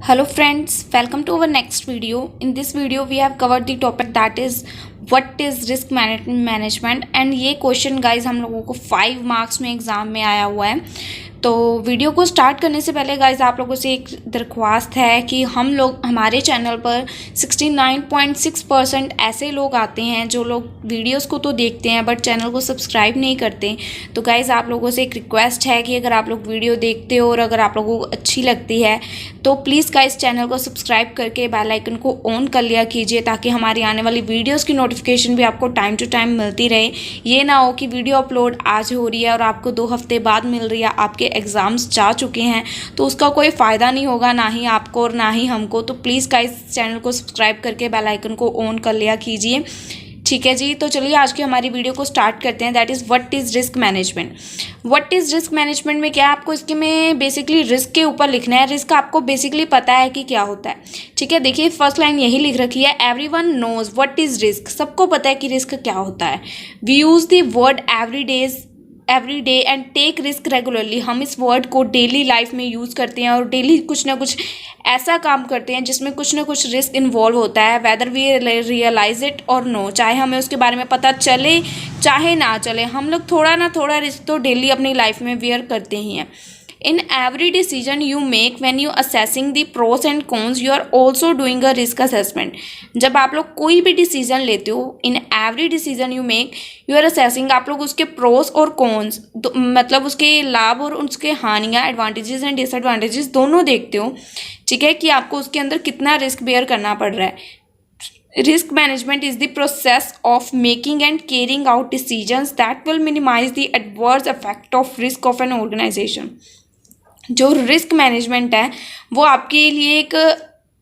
Hello friends, welcome to our next video. In this video we have covered the topic that is what is risk management and ये question guys हम लोगों को 5 marks में exam में आया हुआ है। तो वीडियो को स्टार्ट करने से पहले गाइज आप लोगों से एक दरख्वास्त है कि हम लोग हमारे चैनल पर 69.6% ऐसे लोग आते हैं जो लोग वीडियोस को तो देखते हैं बट चैनल को सब्सक्राइब नहीं करते। तो गाइज आप लोगों से एक रिक्वेस्ट है कि अगर आप लोग वीडियो देखते हो और अगर आप लोगों को अच्छी लगती है तो प्लीज़ गाइज चैनल को सब्सक्राइब करके बेल आइकन को ऑन कर लिया कीजिए ताकि हमारी आने वाली वीडियोस की नोटिफिकेशन भी आपको टाइम टू टाइम मिलती रहे। ये ना हो कि वीडियो अपलोड आज हो रही है और आपको 2 हफ्ते बाद मिल रही है, आपके एग्ज़ाम्स जा चुके हैं तो उसका कोई फ़ायदा नहीं होगा, ना ही आपको और ना ही हमको। तो प्लीज़ गाइज चैनल को सब्सक्राइब करके बेल आइकन को ऑन कर लिया कीजिए। ठीक है जी, तो चलिए आज की हमारी वीडियो को स्टार्ट करते हैं। That is what is risk management. What is risk management में क्या है, आपको इसके में बेसिकली रिस्क के ऊपर लिखना है। रिस्क आपको बेसिकली पता है कि क्या होता है। ठीक है, देखिए फर्स्ट लाइन यही लिख रखी है, everyone knows what is risk. सबको पता है कि रिस्क क्या होता है। We use the word every day and take risk regularly. हम इस वर्ड को डेली लाइफ में यूज़ करते हैं और डेली कुछ ना कुछ ऐसा काम करते हैं जिसमें कुछ ना कुछ रिस्क इन्वॉल्व होता है, वेदर वी रियलाइज इट और नो। चाहे हमें उसके बारे में पता चले चाहे ना चले, हम लोग थोड़ा ना थोड़ा रिस्क तो डेली अपनी लाइफ में वेयर करते ही हैं। In every decision you make when you assessing the pros and cons, you are also doing a risk assessment. जब आप लोग कोई भी डिसीजन लेते हो, in every decision you make you are assessing, आप लोग उसके pros और cons मतलब उसके लाभ और उसके हानियाँ, एडवांटेजेस एंड डिसएडवांटेजेस दोनों देखते हो। ठीक है, कि आपको उसके अंदर कितना रिस्क बेयर करना पड़ रहा है। Risk management is the process of making and carrying out decisions that will minimise the adverse effect of risk of an organisation. जो रिस्क मैनेजमेंट है वो आपके लिए एक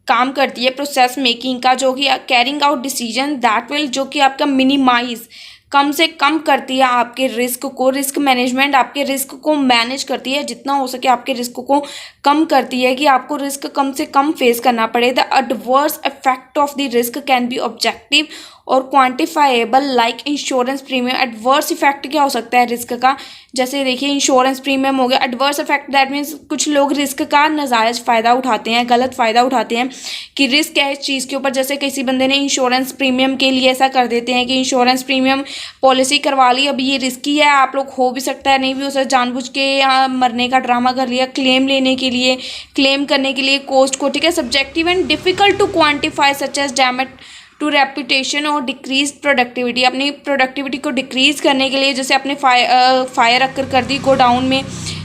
काम करती है प्रोसेस मेकिंग का, जो कि carrying out decision that will, जो कि आपका मिनिमाइज कम से कम करती है आपके रिस्क को। रिस्क मैनेजमेंट आपके रिस्क को मैनेज करती है, जितना हो सके आपके रिस्क को कम करती है कि आपको रिस्क कम से कम फेस करना पड़े। The adverse effect of the risk can be objective और quantifiable like insurance premium. Adverse effect क्या हो सकता है रिस्क का, जैसे देखिए इंश्योरेंस प्रीमियम हो गया। एडवर्स इफेक्ट दैट मीन्स कुछ लोग रिस्क का नाजायज़ फ़ायदा उठाते हैं, गलत फ़ायदा उठाते हैं कि रिस्क है इस चीज़ के ऊपर। जैसे किसी बंदे ने इंश्योरेंस प्रीमियम के लिए ऐसा कर देते हैं कि इंश्योरेंस प्रीमियम पॉलिसी करवा ली, अब ये रिस्की है, आप लोग हो भी सकता है नहीं भी हो सकता, जानबूझ के यहाँ मरने का ड्रामा कर लिया क्लेम लेने के लिए, क्लेम करने के लिए कॉस्ट को। ठीक है, subjective and difficult to quantify such as damage to reputation और डिक्रीज प्रोडक्टिविटी। अपनी प्रोडक्टिविटी को डिक्रीज करने के लिए जैसे अपने फायर अक्कर कर दी गोडाउन में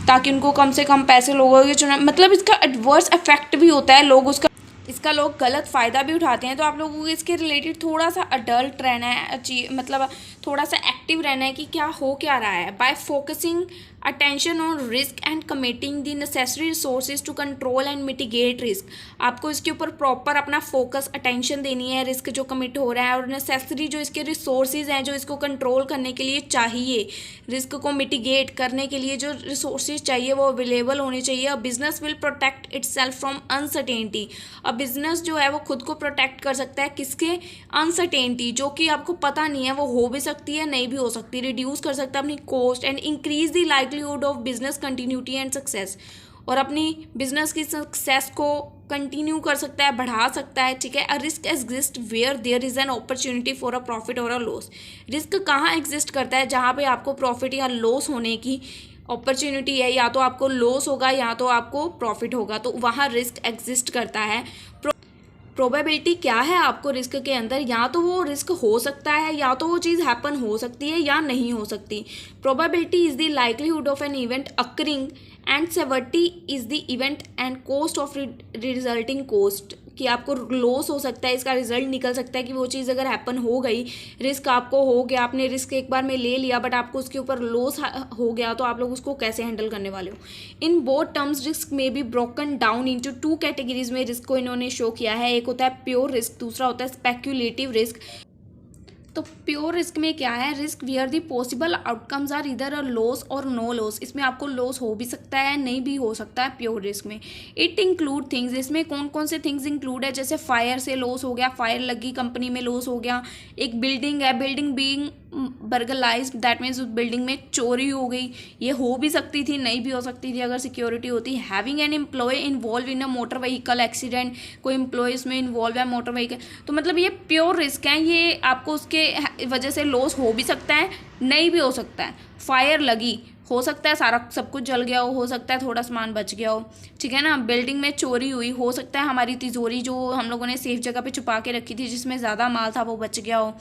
ताकि उनको कम से कम पैसे लोगों के चुना, मतलब इसका एडवर्स इफेक्ट भी होता है, लोग इसका लोग गलत फ़ायदा भी उठाते हैं। तो आप लोगों को इसके रिलेटेड थोड़ा सा अडल्ट रहना है, मतलब थोड़ा सा एक्टिव रहना है कि क्या हो क्या रहा है। By focusing attention on risk and committing the necessary resources to control and mitigate risk. आपको इसके ऊपर प्रॉपर अपना फोकस अटेंशन देनी है रिस्क जो कमिट हो रहा है, और नेसेसरी जो इसके रिसोर्सेज हैं जो इसको कंट्रोल करने के लिए चाहिए, रिस्क को मिटिगेट करने के लिए जो रिसोर्सेज चाहिए वो अवेलेबल होने चाहिए। A business will protect itself from uncertainty. अब बिजनेस जो है वो खुद को प्रोटेक्ट कर सकता है किसके, अनसर्टेनिटी, जो कि आपको पता नहीं है, वो हो भी सकती है नहीं भी हो सकती। रिड्यूस कर सकता है अपनी cost and increase the livelihood of business continuity and success, और अपनी बिजनेस की सक्सेस को कंटिन्यू कर सकता है, बढ़ा सकता है। ठीक है, a risk exist where there is an opportunity for a profit और अ लॉस। रिस्क कहाँ एग्जिस्ट करता है, जहाँ पे आपको प्रॉफिट या लॉस होने की अपॉर्चुनिटी है, या तो आपको लॉस होगा या तो आपको प्रॉफिट होगा, तो वहाँ रिस्क एग्जिस्ट करता है। प्रोबेबिलिटी क्या है आपको रिस्क के अंदर, या तो वो रिस्क हो सकता है या तो वो चीज़ हैपन हो सकती है या नहीं हो सकती। Probability is the likelihood of an event occurring and severity is the event and cost of resulting cost, कि आपको लॉस हो सकता है, इसका रिजल्ट निकल सकता है कि वो चीज़ अगर हैपन हो गई, रिस्क आपको हो गया, आपने रिस्क एक बार में ले लिया बट आपको उसके ऊपर लॉस हो गया, तो आप लोग उसको कैसे हैंडल करने वाले हो। इन बोथ टर्म्स रिस्क में be broken down into 2 categories में रिस्क को इन्होंने शो किया है। एक होता है प्योर रिस्क, दूसरा होता है स्पेक्यूलेटिव रिस्क। तो प्योर रिस्क में क्या है, risk where the possible outcomes are either a loss और नो लॉस। इसमें आपको लॉस हो भी सकता है नहीं भी हो सकता है प्योर रिस्क में। इट इंक्लूड थिंग्स, इसमें कौन कौन से थिंग्स इंक्लूड है, जैसे फायर से लॉस हो गया, फायर लगी कंपनी में लॉस हो गया। एक बिल्डिंग है, बिल्डिंग बीइंग बर्गलाइज, दैट मीन्स उस बिल्डिंग में चोरी हो गई, ये हो भी सकती थी, नहीं भी हो सकती थी अगर सिक्योरिटी होती। Having an employee involved in a motor vehicle accident, कोई एम्प्लॉय इसमें इन्वॉल्व है मोटर व्हीकल, तो मतलब ये प्योर रिस्क है, ये आपको उसके वजह से लॉस हो भी सकता है, नहीं भी हो सकता है। फायर लगी, हो सकता है सारा सब कुछ जल गया हो सकता है थोड़ा सामान बच गया हो, ठीक है ना। बिल्डिंग में चोरी हुई, हो सकता है हमारी तिजोरी जो हम लोगों ने सेफ जगह पे छुपा के रखी थी जिसमें ज़्यादा माल था वो बच गया हो।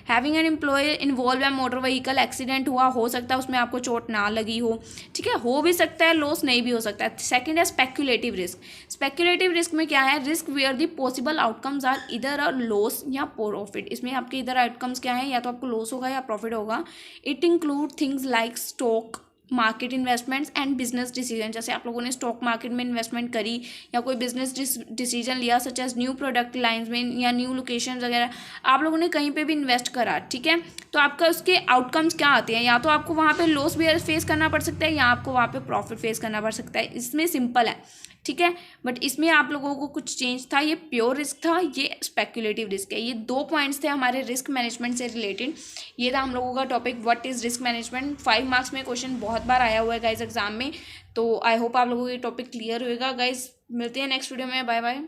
हैविंग एन एम्प्लॉय इन्वॉल्व है मोटर व्हीकल एक्सीडेंट हुआ, हो सकता है उसमें आपको चोट ना लगी हो, ठीक है, हो भी सकता है, लॉस नहीं भी हो सकता है। सेकेंड है स्पेक्यूलेटिव रिस्क। स्पेक्यूलेटिव रिस्क में क्या है, risk where the possible outcomes are either a loss या प्रॉफिट। इसमें आपके इधर आउटकम्स क्या है, या तो आपको लॉस होगा या प्रॉफिट होगा। It include things like stock market investments and business decision, जैसे आप लोगों ने स्टॉक मार्केट में इन्वेस्टमेंट करी या कोई बिजनेस डिसीजन लिया such as new product lines में या न्यू लोकेशन वगैरह, आप लोगों ने कहीं पे भी इन्वेस्ट करा, ठीक है, तो आपका उसके आउटकम्स क्या आते हैं, या तो आपको वहाँ पे लॉस भी फेस करना पड़ सकता है या आपको वहाँ पे प्रॉफिट फेस करना पड़ सकता है। इसमें सिंपल है, ठीक है, बट इसमें आप लोगों को कुछ चेंज था, ये प्योर रिस्क था, ये स्पेक्यूलेटिव रिस्क है। ये 2 पॉइंट्स थे हमारे रिस्क मैनेजमेंट से रिलेटेड। ये था हम लोगों का topic what is risk management. 5 marks में क्वेश्चन बहुत बार आया हुआ है गाइज एग्जाम में, तो आई होप आप लोगों को ये टॉपिक क्लियर होएगा गाइज। मिलते हैं नेक्स्ट वीडियो में, बाय बाय।